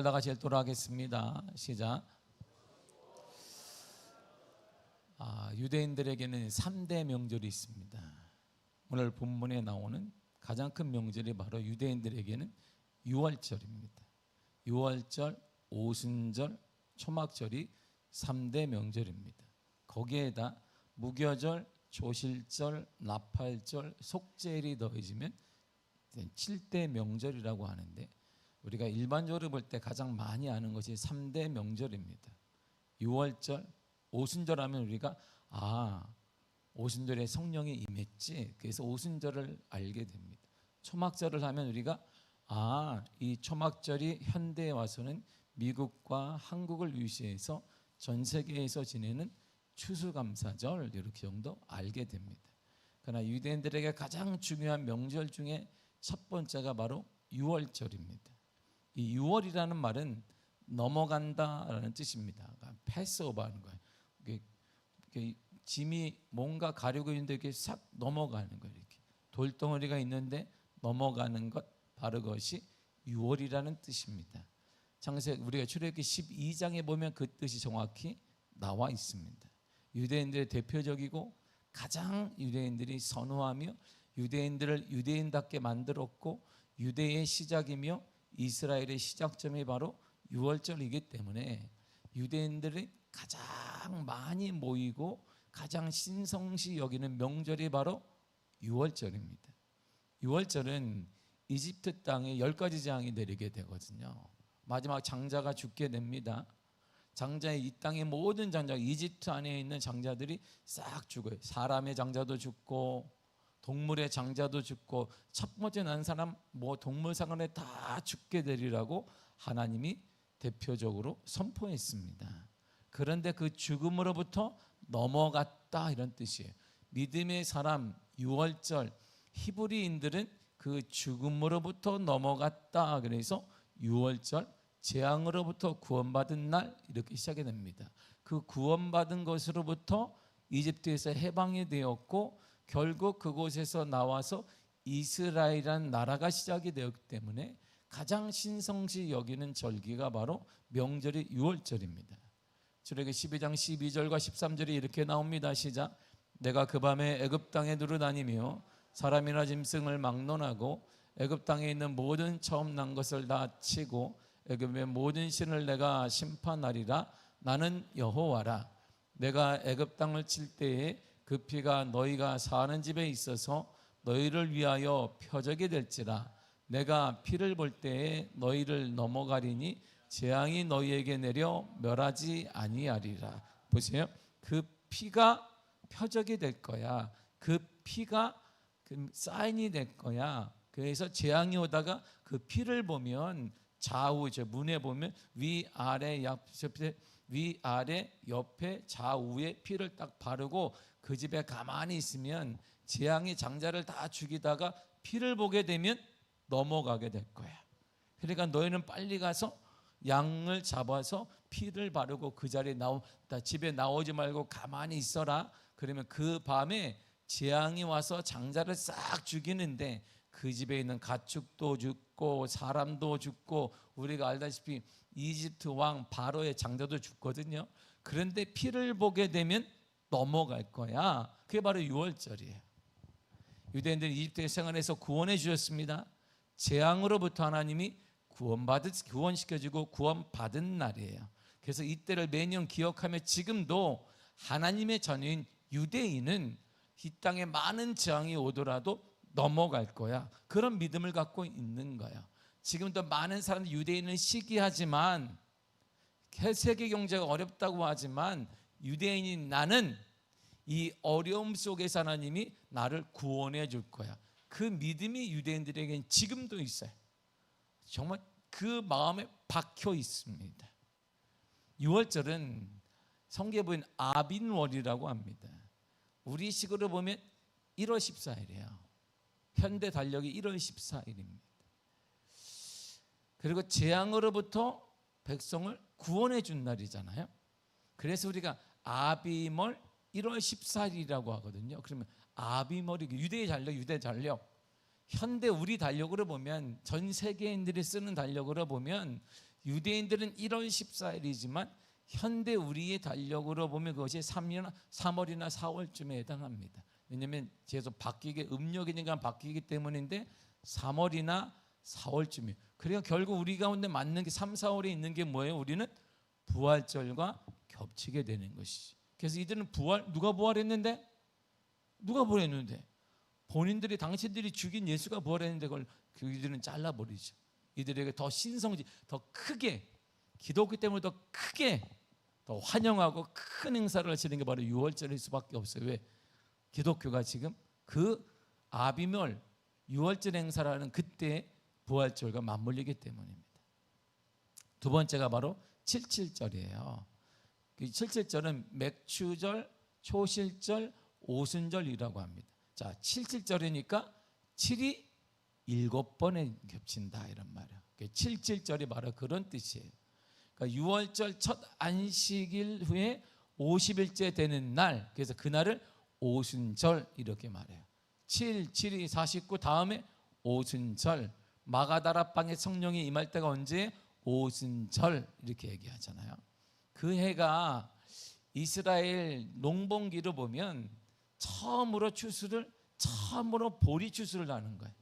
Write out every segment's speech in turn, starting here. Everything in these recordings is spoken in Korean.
다 같이 읽도록 하겠습니다. 시작. 유대인들에게는 3대 명절이 있습니다. 오늘 본문에 나오는 가장 큰 명절이 바로 유대인들에게는 유월절입니다. 유월절, 오순절, 초막절이 3대 명절입니다. 거기에다 무교절, 조실절, 나팔절, 속죄일이 더해지면 7대 명절이라고 하는데, 우리가 일반적으로 볼 때 가장 많이 아는 것이 3대 명절입니다. 유월절, 오순절 하면 우리가 오순절에 성령이 임했지, 그래서 오순절을 알게 됩니다. 초막절을 하면 우리가 이 초막절이 현대에 와서는 미국과 한국을 위시해서 전 세계에서 지내는 추수감사절, 이렇게 정도 알게 됩니다. 그러나 유대인들에게 가장 중요한 명절 중에 첫 번째가 바로 유월절입니다. 이 유월이라는 말은 넘어간다라는 뜻입니다. 그러니까 패스오버하는 거예요. 짐이 뭔가 가려고 있는데 이렇게 싹 넘어가는 거예요. 이렇게 돌덩어리가 있는데 넘어가는 것, 바로 그것이 유월이라는 뜻입니다. 창세기 우리가 출애굽기 12장에 보면 그 뜻이 정확히 나와 있습니다. 유대인들의 대표적이고 가장 유대인들이 선호하며 유대인들을 유대인답게 만들었고 유대의 시작이며 이스라엘의 시작점이 바로 유월절이기 때문에 유대인들이 가장 많이 모이고 가장 신성시 여기는 명절이 바로 유월절입니다. 유월절은 이집트 땅에 10가지 재앙이 내리게 되거든요. 마지막 장자가 죽게 됩니다. 장자의 이 땅의 모든 장자, 이집트 안에 있는 장자들이 싹 죽어요. 사람의 장자도 죽고 동물의 장자도 죽고, 첫 번째 난 사람 동물 상관에 다 죽게 되리라고 하나님이 대표적으로 선포했습니다. 그런데 그 죽음으로부터 넘어갔다, 이런 뜻이에요. 믿음의 사람, 유월절, 히브리인들은 그 죽음으로부터 넘어갔다, 그래서 유월절, 재앙으로부터 구원받은 날, 이렇게 시작이 됩니다. 그 구원받은 것으로부터 이집트에서 해방이 되었고 결국 그곳에서 나와서 이스라엘이라는 나라가 시작이 되었기 때문에 가장 신성시 여기는 절기가 바로 명절이 유월절입니다. 출애굽기 12장 12절과 13절이 이렇게 나옵니다. 시작. 내가 그 밤에 애굽 땅에 두루다니며 사람이나 짐승을 막론하고 애굽 땅에 있는 모든 처음 난 것을 다 치고 애굽의 모든 신을 내가 심판하리라. 나는 여호와라. 내가 애굽 땅을 칠 때에 그 피가 너희가 사는 집에 있어서 너희를 위하여 표적이 될지라. 내가 피를 볼 때에 너희를 넘어가리니 재앙이 너희에게 내려 멸하지 아니하리라. 보세요. 그 피가 표적이 될 거야. 그 피가 사인이 될 거야. 그래서 재앙이 오다가 그 피를 보면 좌우, 문에 보면 위아래 옆에 좌우에 피를 딱 바르고 그 집에 가만히 있으면 재앙이 장자를 다 죽이다가 피를 보게 되면 넘어가게 될 거야. 그러니까 너희는 빨리 가서 양을 잡아서 피를 바르고 그 자리에 집에 나오지 말고 가만히 있어라. 그러면 그 밤에 재앙이 와서 장자를 싹 죽이는데 그 집에 있는 가축도 죽고 사람도 죽고, 우리가 알다시피 이집트 왕 바로의 장자도 죽거든요. 그런데 피를 보게 되면 넘어갈 거야. 그게 바로 유월절이에요. 유대인들이 이집트의 생활에서 구원해 주셨습니다. 재앙으로부터 하나님이 구원시켜주고 구원받은 날이에요. 그래서 이때를 매년 기억하며 지금도 하나님의 자녀인 유대인은 이 땅에 많은 재앙이 오더라도 넘어갈 거야. 그런 믿음을 갖고 있는 거야. 지금도 많은 사람들이 유대인은 시기하지만, 세계 경제가 어렵다고 하지만 유대인인 나는 이 어려움 속에서 하나님이 나를 구원해 줄 거야. 그 믿음이 유대인들에게는 지금도 있어요. 정말 그 마음에 박혀 있습니다. 유월절은 성경에 보면 아빈월이라고 합니다. 우리식으로 보면 1월 14일이에요. 현대 달력이 1월 14일입니다. 그리고 재앙으로부터 백성을 구원해 준 날이잖아요. 그래서 우리가 아비멀 1월 14일이라고 하거든요. 그러면 아비멀이 유대 달력. 현대 우리 달력으로 보면, 전 세계인들이 쓰는 달력으로 보면 유대인들은 1월 14일이지만 현대 우리의 달력으로 보면 그것이 3월이나 4월쯤에 해당합니다. 왜냐하면 계속 바뀌게 음력이니까 바뀌기 때문인데 3월이나 4월쯤이에요. 그러니까 결국 우리 가운데 맞는 게 3, 4월에 있는 게 뭐예요? 우리는 부활절과 겹치게 되는 것이지. 그래서 이들은 누가 부활했는데? 누가 부활했는데? 본인들이 당신들이 죽인 예수가 부활했는데 그걸 이들은 잘라버리죠. 이들에게 더 신성지, 더 크게 기독교 때문에 더 크게 더 환영하고 큰 행사를 하시는 게 바로 유월절일 수밖에 없어요. 왜? 기독교가 지금 그 아비멸 유월절 행사라는 그때 부활절과 맞물리기 때문입니다. 두 번째가 바로 칠칠절이에요. 그 칠칠절은 맥추절, 초실절, 오순절이라고 합니다. 자, 칠칠절이니까 7이 7번에 겹친다 이런 말이에요. 칠칠절이 바로 그런 뜻이에요. 그러니까 유월절 첫 안식일 후에 50일째 되는 날, 그래서 그날을 오순절 이렇게 말해요. 7이 49 다음에 오순절. 마가다락방에 성령이 임할 때가 언제? 오순절 이렇게 얘기하잖아요. 그 해가 이스라엘 농번기를 보면 처음으로 보리 추수를 하는 거예요.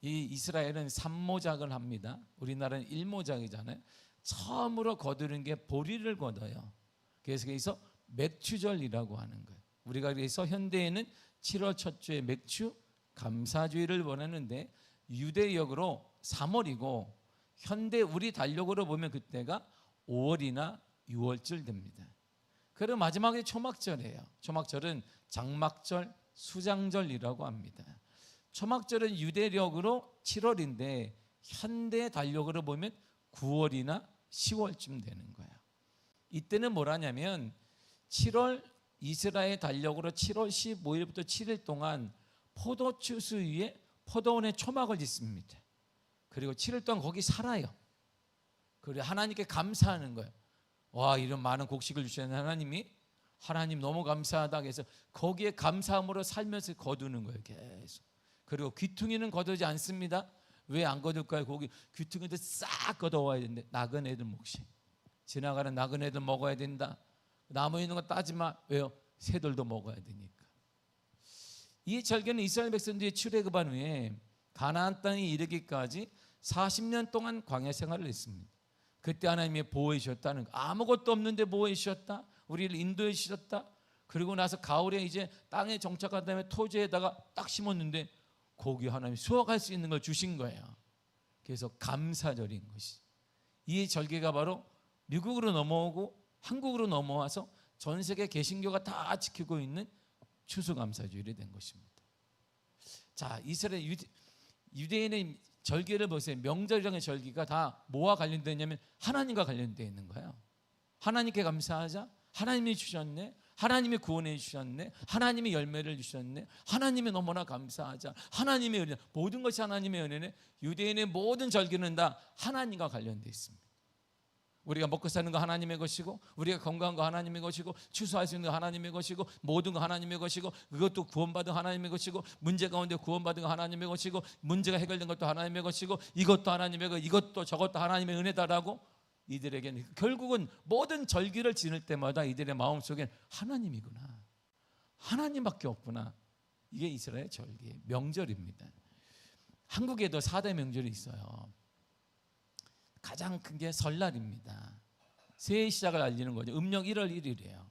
이 이스라엘은 삼모작을 합니다. 우리나라는 일모작이잖아요. 처음으로 거두는 게 보리를 거둬요. 그래서 맥추절이라고 하는 거예요. 우리가 그래서 현대에는 7월 첫 주에 맥추 감사주의를 보내는데 유대역으로 3월이고 현대 우리 달력으로 보면 그때가 5월이나 6월쯤 됩니다. 그리고 마지막에 초막절이에요. 초막절은 장막절, 수장절이라고 합니다. 초막절은 유대력으로 7월인데 현대 달력으로 보면 9월이나 10월쯤 되는 거예요. 이때는 뭐라냐면 7월 이스라엘 달력으로 7월 15일부터 7일 동안 포도 추수 위에 포도원에 초막을 짓습니다. 그리고 7일 동안 거기 살아요. 그리고 하나님께 감사하는 거예요. 와, 이런 많은 곡식을 주시는 하나님 너무 감사하다. 그래서 거기에 감사함으로 살면서 거두는 거예요. 계속. 그리고 귀퉁이는 거두지 않습니다. 왜 안 거둘까요? 거기 귀퉁이도 싹 걷어와야 되는데 나그네들 몫이 지나가는 나그네들 먹어야 된다. 나무 있는 거 따지 마. 왜요? 새들도 먹어야 되니까. 이 절기는 이스라엘 백성들이 출애굽한 후에 가나안 땅에 이르기까지 40년 동안 광야 생활을 했습니다. 그때 하나님이 보호해 주셨다는 거. 아무것도 없는데 보호해 주셨다. 우리를 인도해 주셨다. 그리고 나서 가을에 이제 땅에 정착한 다음에 토지에다가 딱 심었는데 거기 하나님이 수확할 수 있는 걸 주신 거예요. 그래서 감사절인 것이. 이 절기가 바로 미국으로 넘어오고 한국으로 넘어와서 전 세계 개신교가 다 지키고 있는 추수감사주일이 된 것입니다. 자, 이스라엘 유대인의 절기를 보세요. 명절이라는 절기가 다 뭐와 관련되냐면 하나님과 관련되어 있는 거예요. 하나님께 감사하자. 하나님이 주셨네. 하나님이 구원해 주셨네. 하나님이 열매를 주셨네. 하나님이 너무나 감사하자. 하나님의 은혜, 모든 것이 하나님의 은혜네. 유대인의 모든 절기는 다 하나님과 관련되어 있습니다. 우리가 먹고 사는 거 하나님의 것이고, 우리가 건강한 거 하나님의 것이고, 추수할 수 있는 거 하나님의 것이고, 모든 거 하나님의 것이고, 그것도 구원받은 하나님의 것이고, 문제 가운데 구원받은 거 하나님의 것이고, 문제가 해결된 것도 하나님의 것이고, 이것도 하나님의 것, 이것도 저것도 하나님의 은혜다라고 이들에게는 결국은 모든 절기를 지낼 때마다 이들의 마음속엔 하나님이구나, 하나님밖에 없구나. 이게 이스라엘 절기, 명절입니다. 한국에도 4대 명절이 있어요. 가장 큰 게 설날입니다. 새해 시작을 알리는 거죠. 음력 1월 1일이에요.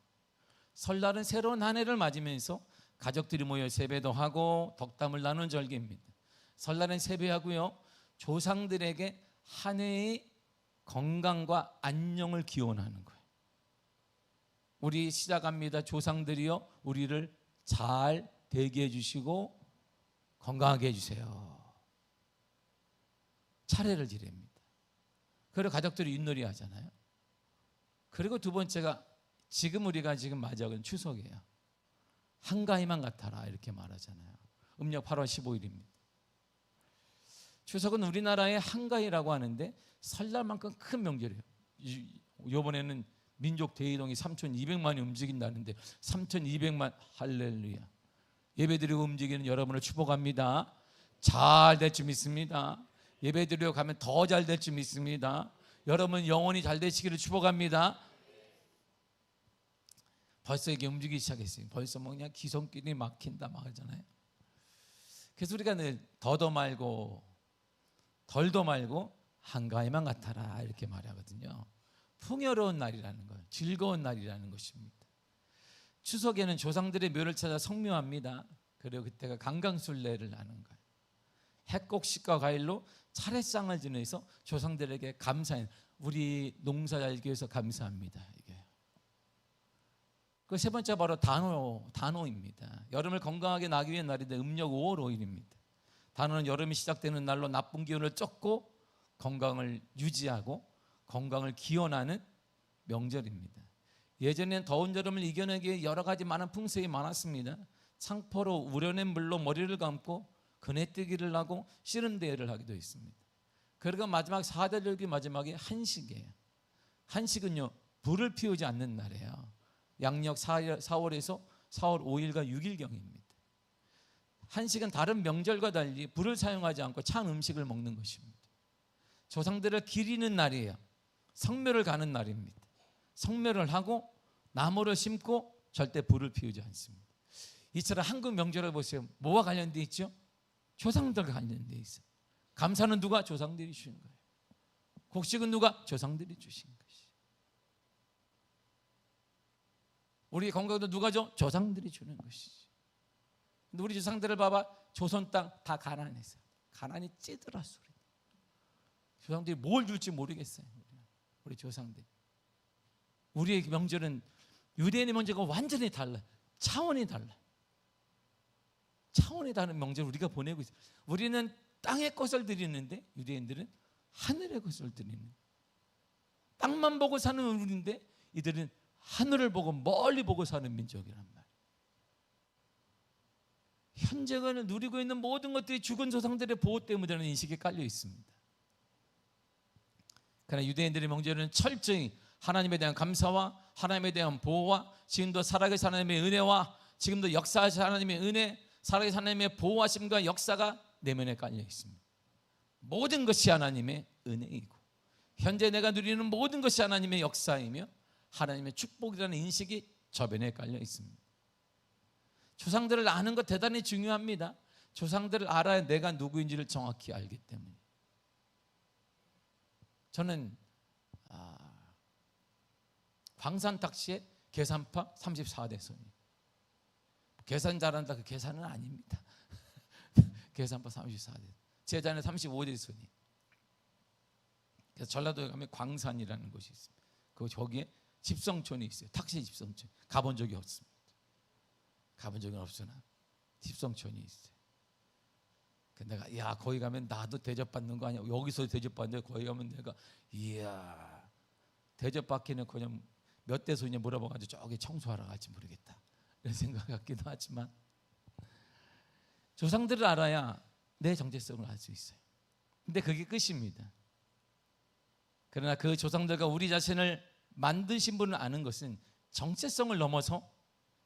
설날은 새로운 한 해를 맞으면서 가족들이 모여 세배도 하고 덕담을 나누는 절기입니다. 설날은 세배하고요, 조상들에게 한 해의 건강과 안녕을 기원하는 거예요. 우리 시작합니다. 조상들이요, 우리를 잘 되게 해주시고 건강하게 해주세요. 차례를 지냅니다. 그리고 가족들이 윷놀이 하잖아요. 그리고 두 번째가 지금 우리가 지금 맞이하는 추석이에요. 한가위만 같아라 이렇게 말하잖아요. 음력 8월 15일입니다. 추석은 우리나라의 한가위라고 하는데 설날만큼 큰 명절이에요. 이번에는 민족 대이동이 3,200만이 움직인다는데 3,200만 할렐루야. 예배드리고 움직이는 여러분을 축복합니다. 잘 될 줄 믿습니다. 예배드리러 가면 더 잘 될 줄 믿습니다. 여러분 영혼이 잘 되시기를 축복합니다. 벌써 이게 움직이기 시작했어요. 벌써 뭐 그냥 기손길이 막힌다 막 하잖아요. 그래서 우리가 늘 더도 말고 덜도 말고 한가위만 같아라 이렇게 말하거든요. 풍요로운 날이라는 것, 즐거운 날이라는 것입니다. 추석에는 조상들의 묘를 찾아 성묘합니다. 그리고 그때가 강강술래를 하는 거예요. 핵곡식과 과일로 차례상을 지내서 조상들에게 감사해. 우리 농사 잘 지어서 감사합니다. 이게. 그 세 번째 바로 단오입니다. 여름을 건강하게 나기 위한 날인데 음력 5월 5일입니다. 단오는 여름이 시작되는 날로 나쁜 기운을 쫓고 건강을 유지하고 건강을 기원하는 명절입니다. 예전에는 더운 여름을 이겨내기 위해 여러 가지 많은 풍습이 많았습니다. 창포로 우려낸 물로 머리를 감고 그네뜨기를 하고 씨름대회를 하기도 했습니다. 그리고 마지막 4대 절기 마지막에 한식이에요. 한식은요, 불을 피우지 않는 날이에요. 양력 4월에서 4월 5일과 6일경입니다. 한식은 다른 명절과 달리 불을 사용하지 않고 찬 음식을 먹는 것입니다. 조상들을 기리는 날이에요. 성묘를 가는 날입니다. 성묘를 하고 나무를 심고 절대 불을 피우지 않습니다. 이처럼 한국 명절을 보세요. 뭐와 관련되어 있죠? 조상들과 관련되어 있어요. 감사는 누가? 조상들이 주신 거예요. 곡식은 누가? 조상들이 주신 것이. 우리 건강도 누가 줘? 조상들이 주는 것이지. 근데 우리 조상들을 봐봐. 조선 땅 다 가난했어요. 가난이 찌들었어. 조상들이 뭘 줄지 모르겠어요. 우리 조상들. 우리의 명절은 유대인의 명절과 완전히 달라요. 차원이 달라요. 차원이 다른 명절을 우리가 보내고 있어요. 우리는 땅의 것을 드리는데 유대인들은 하늘의 것을 드리는. 땅만 보고 사는 우리인데 이들은 하늘을 보고 멀리 보고 사는 민족이란 말이에요. 현재가 누리고 있는 모든 것들이 죽은 조상들의 보호 때문이라는 인식이 깔려 있습니다. 그러나 유대인들의 명절은 철저히 하나님에 대한 감사와 하나님에 대한 보호와 지금도 살아계신 하나님의 은혜와 지금도 역사하신 하나님의 은혜, 살아계신 하나님의 보호하심과 역사가 내면에 깔려 있습니다. 모든 것이 하나님의 은혜이고 현재 내가 누리는 모든 것이 하나님의 역사이며 하나님의 축복이라는 인식이 저변에 깔려 있습니다. 조상들을 아는 것 대단히 중요합니다. 조상들을 알아야 내가 누구인지를 정확히 알기 때문에. 저는 광산탁시의 계산파 34대손이에요. 계산 잘한다 그 계산은 아닙니다. 계산파 34대. 제 자는 35대손이에요. 그래서 전라도에 가면 광산이라는 곳이 있습니다. 거기에 집성촌이 있어요. 탁시 집성촌. 가본 적이 없습니다. 가본 적은 없으나 집성촌이 있어요. 내가 야 거기 가면 나도 대접받는 거 아니야? 여기서 대접받는데 거기 가면 내가 이야 대접받기는 그냥 몇 대손이냐 물어봐가지고 저기 청소하러 갈지 모르겠다 이런 생각 같기도 하지만 조상들을 알아야 내 정체성을 알 수 있어요. 근데 그게 끝입니다. 그러나 그 조상들과 우리 자신을 만드신 분을 아는 것은 정체성을 넘어서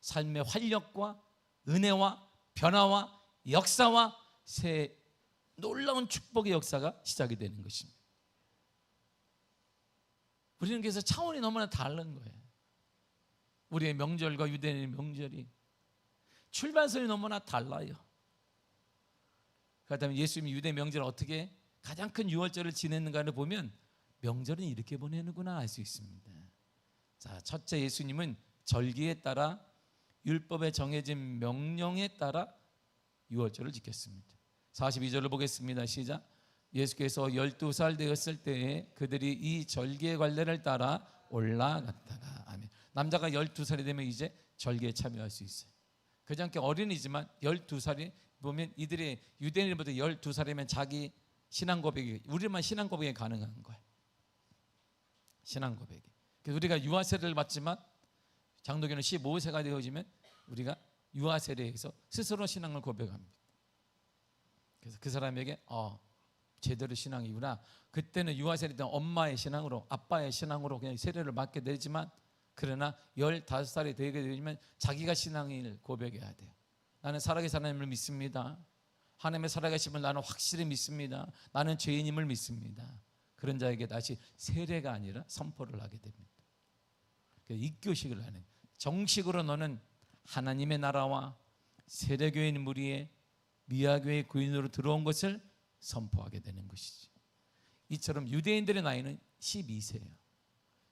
삶의 활력과 은혜와 변화와 역사와 새 놀라운 축복의 역사가 시작이 되는 것입니다. 우리는 그래서 차원이 너무나 다른 거예요. 우리의 명절과 유대인의 명절이 출발선이 너무나 달라요. 그렇다면 예수님이 유대 명절을 어떻게 가장 큰 유월절을 지냈는가를 보면 명절은 이렇게 보내는구나 알 수 있습니다. 자, 첫째 예수님은 절기에 따라 율법에 정해진 명령에 따라 유월절을 지켰습니다. 42절을 보겠습니다. 시작. 예수께서 12살 되었을 때에 그들이 이 절기의 관례를 따라 올라갔다가 아멘. 남자가 12살이 되면 이제 절기에 참여할 수 있어요. 그저께 어린이지만 12살이 보면 이들이 유대인들보다 12살이면 자기 신앙 고백이 우리만 신앙 고백이 가능한 거예요. 신앙 고백이. 그래서 우리가 유아 세례를 받지만 장로교는 15세가 되어지면 우리가 유아 세례에서 스스로 신앙을 고백합니다. 그래서 그 사람에게 제대로 신앙이구나. 그때는 유아 세례 때 엄마의 신앙으로 아빠의 신앙으로 그냥 세례를 받게 되지만 그러나 15살이 되게 되면 자기가 신앙을 고백해야 돼요. 나는 살아계신 하나님을 믿습니다. 하나님의 살아계심을 나는 확실히 믿습니다. 나는 죄인임을 믿습니다. 그런 자에게 다시 세례가 아니라 선포를 하게 됩니다. 입교식을 하는, 정식으로 너는 하나님의 나라와 세례교인 무리의 미아교의 구인으로 들어온 것을 선포하게 되는 것이지. 이처럼 유대인들의 나이는 12세예요.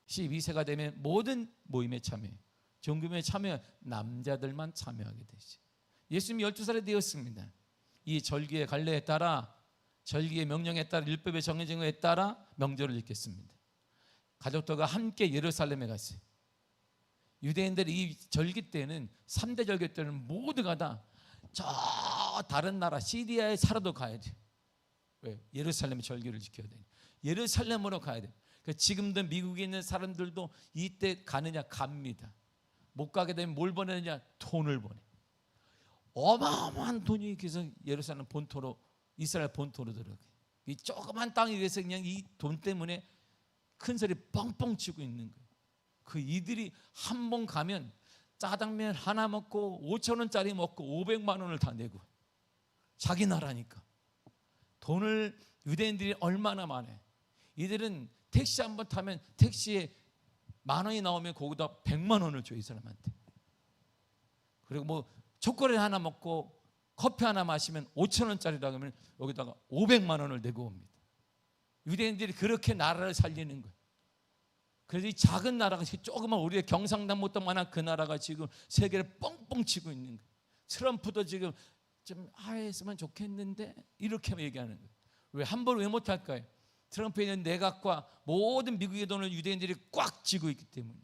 12세가 되면 모든 모임에 참여해요. 종교에 참여, 남자들만 참여하게 되지. 예수님이 12살에 되었습니다. 이 절기의 관례에 따라, 절기의 명령에 따라, 율법의 정해진 것에 따라 명절을 지켰습니다. 가족들과 함께 예루살렘에 갔어요. 유대인들이 이 절기 때는, 3대 절기 때는 모두가 다 저 다른 나라 시리아에 살아도 가야 돼요. 왜? 예루살렘의 절기를 지켜야 돼요. 예루살렘으로 가야 돼요. 지금도 미국에 있는 사람들도 이때 가느냐? 갑니다. 못 가게 되면 뭘 보내느냐? 돈을 보내. 어마어마한 돈이 그래서 예루살렘 본토로, 이스라엘 본토로 들어가요. 이 조그만 땅에 위해서 그냥 이 돈 때문에 큰 소리 뻥뻥 치고 있는 거예요. 그 이들이 한 번 가면 짜장면 하나 먹고 5,000원짜리 먹고 500만 원을 다 내고, 자기 나라니까. 돈을 유대인들이 얼마나 많아요. 이들은 택시 한 번 타면 택시에 10,000원이 나오면 거기다 100만 원을 줘, 이 사람한테. 그리고 뭐 초콜릿 하나 먹고 커피 하나 마시면 5,000원짜리라고 하면 여기다가 500만 원을 내고 옵니다. 유대인들이 그렇게 나라를 살리는 거예요. 그래서 이 작은 나라가, 조그만 우리의 경상남도만한 그 나라가 지금 세계를 뻥뻥 치고 있는 거예요. 트럼프도 지금 좀 하했으면 좋겠는데 이렇게 얘기하는 거예요. 왜? 함부로 왜 못할까요? 트럼프에 있는 내각과 모든 미국의 돈을 유대인들이 꽉 쥐고 있기 때문에.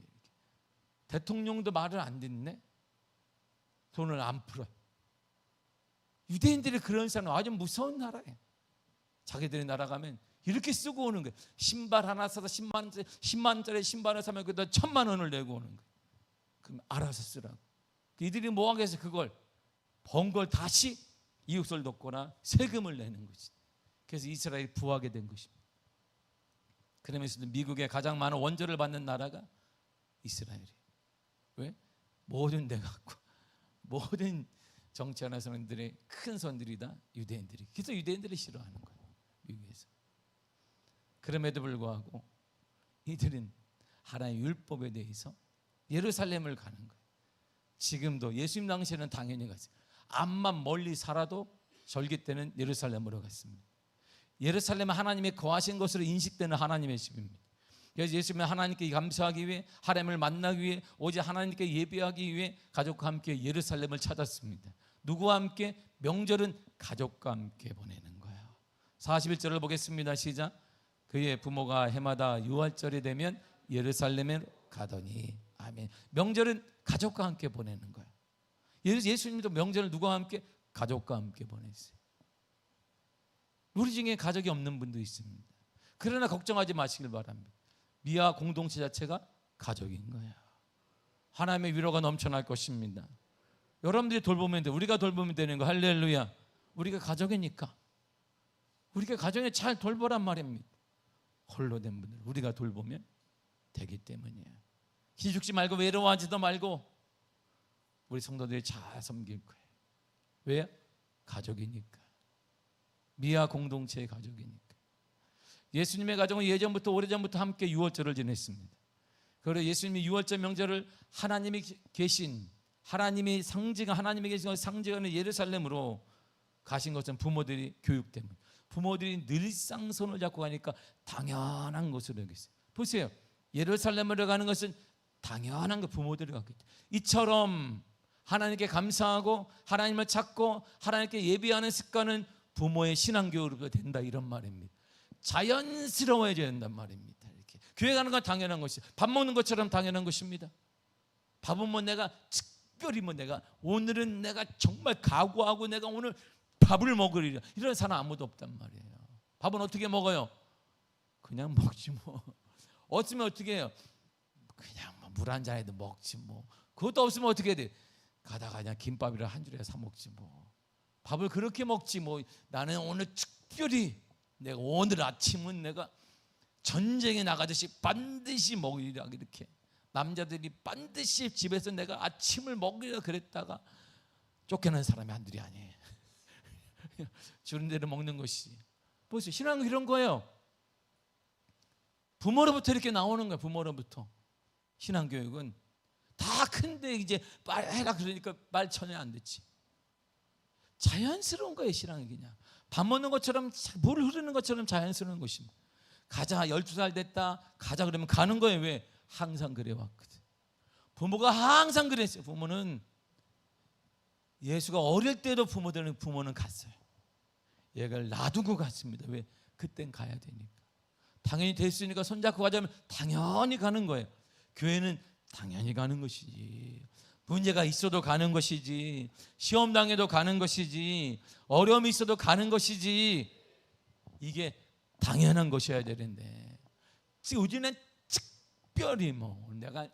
대통령도 말을 안 듣네. 돈을 안 풀어. 유대인들이 그런 사람, 아주 무서운 나라예요. 자기들의 나라 가면 이렇게 쓰고 오는 거예요. 신발 하나 사서 10만 원짜리 신발을 사면 그다 1,000만 원을 내고 오는 거예요. 그럼 알아서 쓰라고. 이들이 뭐 하겠어? 그걸 번 걸 다시 이웃을 돕거나 세금을 내는 거지. 그래서 이스라엘이 부하게 된 것입니다. 그러면서도 미국에 가장 많은 원조를 받는 나라가 이스라엘이에요. 왜? 모든 내각과 모든 정치하는 사람들의 큰 손들이 다 유대인들이. 그래서 유대인들이 싫어하는 거예요, 미국에서. 그럼에도 불구하고 이들은 하나님의 율법에 대해서 예루살렘을 가는 거예요. 지금도 예수님 당시에는 당연히 갔어요. 암만 멀리 살아도 절기 때는 예루살렘으로 갔습니다. 예루살렘은 하나님의 거하신 것으로 인식되는 하나님의 집입니다. 그래서 예수님은 하나님께 감사하기 위해, 하나님을 만나기 위해, 오직 하나님께 예배하기 위해 가족과 함께 예루살렘을 찾았습니다. 누구와 함께? 명절은 가족과 함께 보내는 거예요. 41절을 보겠습니다. 시작. 그의 부모가 해마다 유월절이 되면 예루살렘에 가더니. 아멘. 명절은 가족과 함께 보내는 거예요. 예수님도 명절을 누구와 함께? 가족과 함께 보냈어요. 우리 중에 가족이 없는 분도 있습니다. 그러나 걱정하지 마시길 바랍니다. 미아 공동체 자체가 가족인 거예요. 하나님의 위로가 넘쳐날 것입니다. 여러분들이 돌보면 돼. 우리가 돌보면 되는 거. 할렐루야. 우리가 가족이니까. 우리가 가정에 잘 돌보란 말입니다. 홀로 된 분들 우리가 돌보면 되기 때문이에요. 기죽지 말고 외로워하지도 말고 우리 성도들이 잘 섬길 거예요. 왜요? 가족이니까. 미아 공동체의 가족이니까. 예수님의 가정은 예전부터, 오래전부터 함께 유월절을 지냈습니다. 그리고 예수님이 유월절 명절을 하나님이 계신, 하나님이 상징, 하나님이 계신 것을 상징하는 예루살렘으로 가신 것은 부모들이 교육 때문에. 부모들이 늘상 손을 잡고 가니까 당연한 것으로 여겼어요. 보세요. 예루살렘으로 가는 것은 당연한 거, 부모들이 갔기 때문에. 이처럼 하나님께 감사하고 하나님을 찾고 하나님께 예배하는 습관은 부모의 신앙교육으로 된다, 이런 말입니다. 자연스러워져야 된단 말입니다. 이렇게 교회 가는 건 당연한 것이, 밥 먹는 것처럼 당연한 것입니다. 밥은 뭐 내가 특별히 뭐 내가 오늘은 내가 정말 각오하고 내가 오늘 밥을 먹으리라, 이런 사람 아무도 없단 말이에요. 밥은 어떻게 먹어요? 그냥 먹지 뭐. 없으면 어떻게 해요? 그냥 뭐 물 한 잔에도 먹지 뭐. 그것도 없으면 어떻게 해야 돼? 가다가 그냥 김밥이라 한 줄에 사 먹지 뭐. 밥을 그렇게 먹지 뭐. 나는 오늘 특별히 내가 오늘 아침은 내가 전쟁에 나가듯이 반드시 먹으리라, 이렇게 남자들이 반드시 집에서 내가 아침을 먹으리라 그랬다가 쫓겨난 사람이 한둘이 아니에요. 주는 대로 먹는 것이. 보세요. 신앙은 이런 거예요. 부모로부터 이렇게 나오는 거예요. 부모로부터. 신앙교육은 다 큰데 이제 말해라 그러니까 말 전혀 안 듣지. 자연스러운 거예요. 신앙이 그냥 밥 먹는 것처럼, 물 흐르는 것처럼 자연스러운 것입니다. 가자, 12살 됐다 가자 그러면 가는 거예요. 왜? 항상 그래왔거든. 부모가 항상 그랬어요. 부모는 예수가 어릴 때도 부모는 갔어요. 얘를 놔두고 갔습니다. 왜? 그땐 가야 되니까. 당연히 됐으니까 손잡고 가자면 당연히 가는 거예요. 교회는 당연히 가는 것이지. 문제가 있어도 가는 것이지. 시험 당해도 가는 것이지. 어려움이 있어도 가는 것이지. 이게 당연한 것이어야 되는데 지금 우리는 특별히 뭐 내가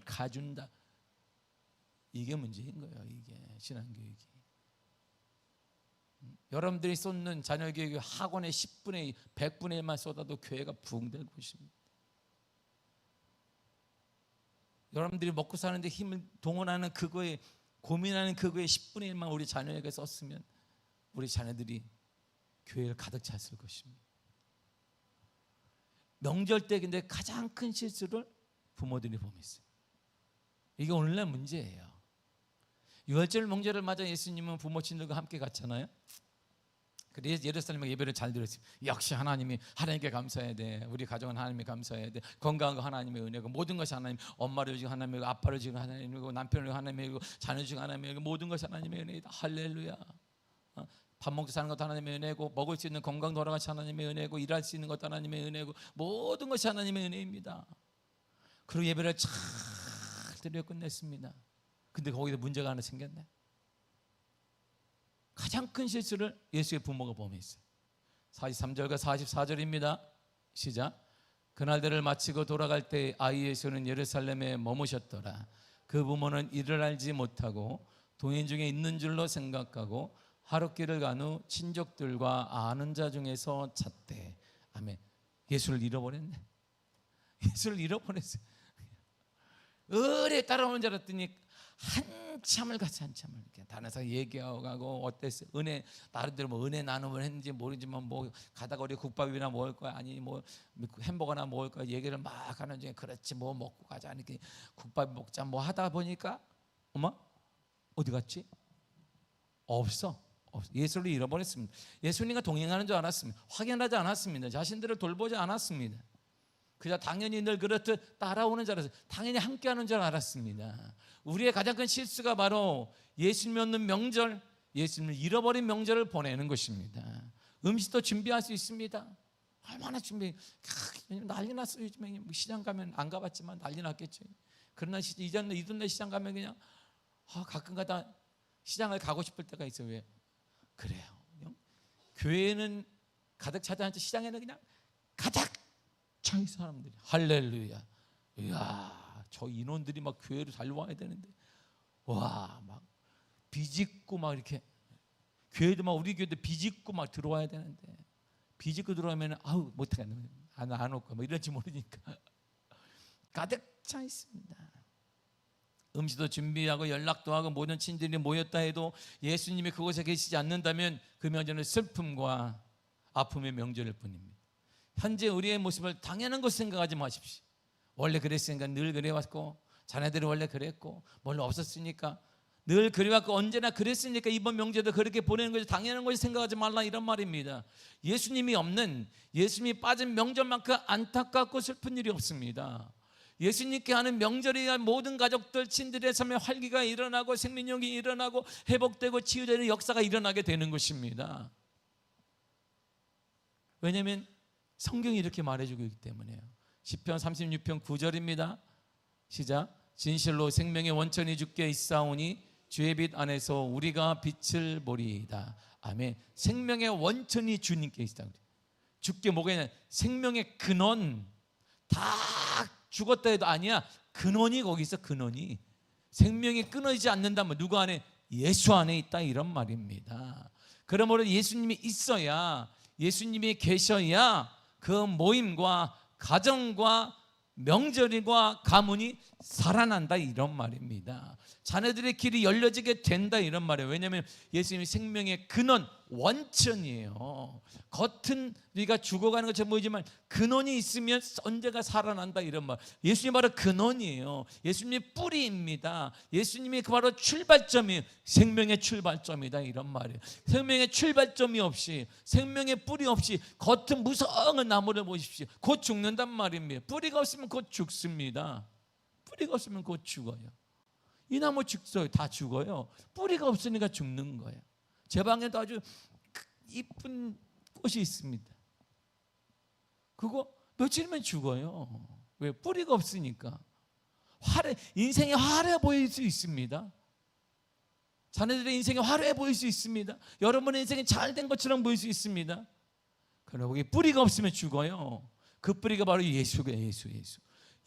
가준다. 이게 문제인 거예요. 이게 신앙교육이. 여러분들이 쏟는 자녀교육 학원의 10분의 100분의 1만 쏟아도 교회가 부흥될 것입니다. 여러분들이 먹고 사는데 힘을 동원하는 그거에, 고민하는 그거에 10분의 1만 우리 자녀에게 썼으면 우리 자녀들이 교회를 가득 찼을 것입니다. 명절 때 근데 가장 큰 실수를 부모들이 범했어요. 이게 오늘날 문제예요. 유월절 명절을 맞아 예수님은 부모님들과 함께 갔잖아요. 그래서 예루살렘에 예배를 잘 드렸어요. 역시 하나님께 감사해야 돼. 우리 가정은 하나님께 감사해야 돼. 건강한 거 하나님의 은혜고, 모든 것이 하나님, 엄마를 주시고 하나님이고, 아빠를 주시고 하나님이고, 남편을 주시고 하나님이고, 자녀를 주시고 하나님이고, 모든 것이 하나님의 은혜이다. 할렐루야. 밥 먹고 사는 것도 하나님의 은혜고, 먹을 수 있는 건강 돌아가시 하나님의 은혜고, 일할 수 있는 것도 하나님의 은혜고, 모든 것이 하나님의 은혜입니다. 그리고 예배를 잘 드려 끝냈습니다. 근데 거기서 문제가 하나 생겼네. 가장 큰 실수를 예수의 부모가 범했어요. 43절과 44절입니다. 시작. 그날들을 마치고 돌아갈 때 아이 예수는 예루살렘에 머무셨더라. 그 부모는 이를 알지 못하고 동행 중에 있는 줄로 생각하고 하룻길을 간 후 친족들과 아는 자 중에서 찾되. 아멘. 예수를 잃어버렸네. 예수를 잃어버렸어요. 의뢰 따라오는 줄 알았더니 한참을 이렇게 다녀서 얘기하고 가고, 어땠어요? 은혜, 나름대로 뭐 은혜 나눔을 했는지 모르지만 뭐 가다가 우리 국밥이나 먹을 거야, 아니 뭐 햄버거나 먹을 거야, 얘기를 막 하는 중에 그렇지 뭐 먹고 가자, 이렇게 국밥 먹자 뭐 하다 보니까 엄마 어디 갔지? 없어. 예수를 잃어버렸습니다. 예수님과 동행하는 줄 알았습니다. 확인하지 않았습니다. 자신들을 돌보지 않았습니다. 그저 당연히 늘 그렇듯 따라오는 줄 알았어요. 당연히 함께하는 줄 알았습니다. 우리의 가장 큰 실수가 바로 예수님이 없는 명절, 예수님을 잃어버린 명절을 보내는 것입니다. 음식도 준비할 수 있습니다. 얼마나 준비, 난리 났어요. 요즘에 시장 가면, 안 가봤지만 난리 났겠죠. 그러나 이 동네 시장 가면 그냥 가끔 가다 시장을 가고 싶을 때가 있어요. 왜? 그래요. 교회는 가득 차지 않죠. 시장에는 그냥 가득 차이 사람들이. 할렐루야. 이야, 저 인원들이 막 교회로 달려와야 되는데, 와, 막 비집고 막 이렇게, 교회도 막 우리 교회도 비집고 막 들어와야 되는데, 비집고 들어오면 아우 못하겠네, 안 올까 뭐 이런지 모르니까 가득 차 있습니다. 음식도 준비하고 연락도 하고 모든 친들이 모였다 해도 예수님이 그곳에 계시지 않는다면 그 명절은 슬픔과 아픔의 명절일 뿐입니다. 현재 우리의 모습을 당연한 것을 생각하지 마십시오. 원래 그랬으니까 늘 그래왔고, 자네들이 원래 그랬고, 원래 없었으니까 늘 그래왔고, 언제나 그랬으니까 이번 명절도 그렇게 보내는 것이 당연한 것이 생각하지 말라, 이런 말입니다. 예수님이 없는, 예수님이 빠진 명절만큼 안타깝고 슬픈 일이 없습니다. 예수님께 하는 명절이야 모든 가족들, 친들의 삶에 활기가 일어나고 생명력이 일어나고 회복되고 치유되는 역사가 일어나게 되는 것입니다. 왜냐하면 성경이 이렇게 말해주고 있기 때문에요. 시편 36편 9절입니다. 시작. 진실로 생명의 원천이 주께 있사오니 주의 빛 안에서 우리가 빛을 보리이다. 아멘. 생명의 원천이 주님께 있다. 주께 뭐가 있냐? 생명의 근원. 다 죽었다 해도 아니야. 근원이 거기 있어. 근원이. 생명이 끊어지지 않는다면 누구 안에? 예수 안에 있다, 이런 말입니다. 그러므로 예수님이 있어야, 예수님이 계셔야 그 모임과 가정과 명절과 가문이 살아난다 이런 말입니다. 자녀들의 길이 열려지게 된다 이런 말이에요. 왜냐하면 예수님이 생명의 근원, 원천이에요. 겉은 우리가 죽어가는 것처럼 보이지만 근원이 있으면 언제가 살아난다 이런 말. 예수님이 바로 근원이에요. 예수님이 뿌리입니다. 예수님이 그 바로 출발점이에요. 생명의 출발점이다 이런 말이에요. 생명의 출발점이 없이, 생명의 뿌리 없이 겉은 무성한 나무를 보십시오. 곧 죽는단 말입니다. 뿌리가 없으면 곧 죽습니다. 뿌리가 없으면 곧 죽어요. 이 나무 죽어요. 다 죽어요. 뿌리가 없으니까 죽는 거예요. 제 방에도 아주 이쁜 꽃이 있습니다. 그거 며칠이면 죽어요. 왜? 뿌리가 없으니까. 인생이 화려해 보일 수 있습니다. 자녀들의 인생이 화려해 보일 수 있습니다. 여러분의 인생이 잘된 것처럼 보일 수 있습니다. 그러나 거기 뿌리가 없으면 죽어요. 그 뿌리가 바로 예수가 예수.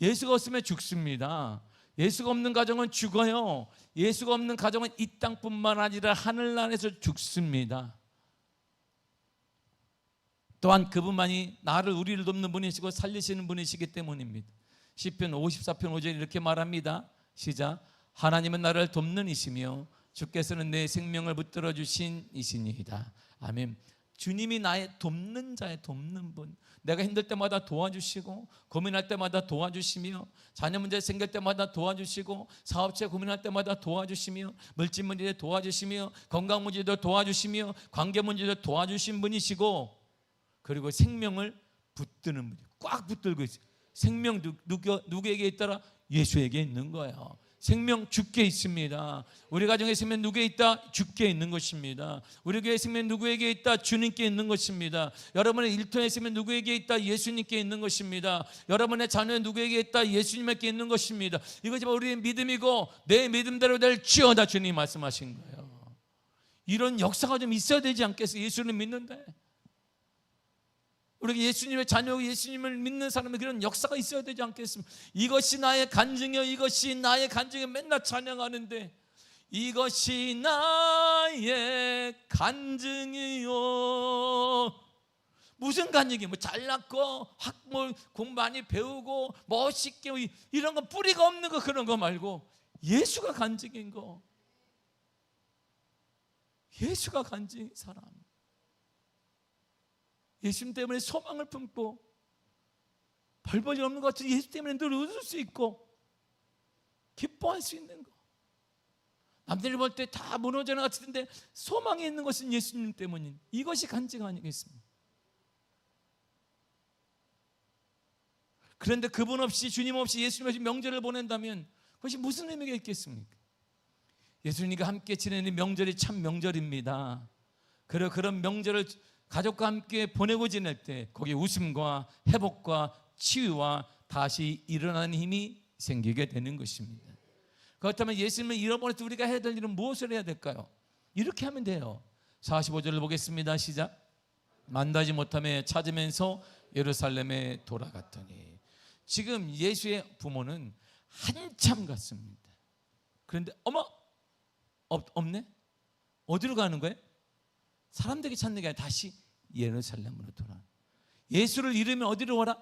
예수가 없으면 죽습니다. 예수가 없는 가정은 죽어요. 예수가 없는 가정은 이 땅뿐만 아니라 하늘나라에서 죽습니다. 또한 그분만이 우리를 돕는 분이시고 살리시는 분이시기 때문입니다. 시편 54편 5절에 이렇게 말합니다. 시작. 하나님은 나를 돕는 이시며 주께서는 내 생명을 붙들어 주신 이시니이다. 아멘. 주님이 나의 돕는 자의 돕는 분. 내가 힘들 때마다 도와주시고, 고민할 때마다 도와주시며, 자녀 문제 생길 때마다 도와주시고, 사업체 고민할 때마다 도와주시며, 물질 문제에 도와주시며, 건강 문제도 도와주시며, 관계 문제도 도와주신 분이시고, 그리고 생명을 붙드는 분이 꽉 붙들고 있어요. 생명 누구에게 있더라? 예수에게 있는 거예요. 생명 주께 있습니다. 우리 가정에 생명 누구에 있다? 주께 있는 것입니다. 우리 교회에 생명 누구에게 있다? 주님께 있는 것입니다. 여러분의 일터에 생명 누구에게 있다? 예수님께 있는 것입니다. 여러분의 자녀 누구에게 있다? 예수님께 있는 것입니다. 이것이 바로 우리의 믿음이고 내 믿음대로 될지어다 주님이 말씀하신 거예요. 이런 역사가 좀 있어야 되지 않겠어요? 예수를 믿는데 우리가 예수님의 자녀고 예수님을 믿는 사람은 그런 역사가 있어야 되지 않겠습니까? 이것이 나의 간증이요, 이것이 나의 간증이요. 맨날 찬양하는데 이것이 나의 간증이요. 무슨 간증이에요? 뭐 잘났고 공 많이 배우고 멋있게 이런 거 뿌리가 없는 거 그런 거 말고 예수가 간증인 거. 예수가 간증인 사람. 예수님 때문에 소망을 품고 벌벌이 없는 것 같은 예수 때문에 늘 웃을 수 있고 기뻐할 수 있는 거. 남들이 볼 때 다 무너져는 것 같은데 소망이 있는 것은 예수님 때문인 이것이 간증 아니겠습니까? 그런데 그분 없이 주님 없이 예수님 없이 명절을 보낸다면 그것이 무슨 의미가 있겠습니까? 예수님과 함께 지내는 명절이 참 명절입니다. 그리고 그런 명절을 가족과 함께 보내고 지낼 때 거기에 웃음과 회복과 치유와 다시 일어나는 힘이 생기게 되는 것입니다. 그렇다면 예수님을 잃어버릴 때 우리가 해야 될 일은 무엇을 해야 될까요? 이렇게 하면 돼요. 45절을 보겠습니다. 시작. 만나지 못하며 찾으면서 예루살렘에 돌아갔더니. 지금 예수의 부모는 한참 갔습니다. 그런데 어머 없네? 어디로 가는 거예요? 사람들에게 찾는 게 아니라 다시 예루살렘으로 돌아. 예수를 잃으면 어디로 와라?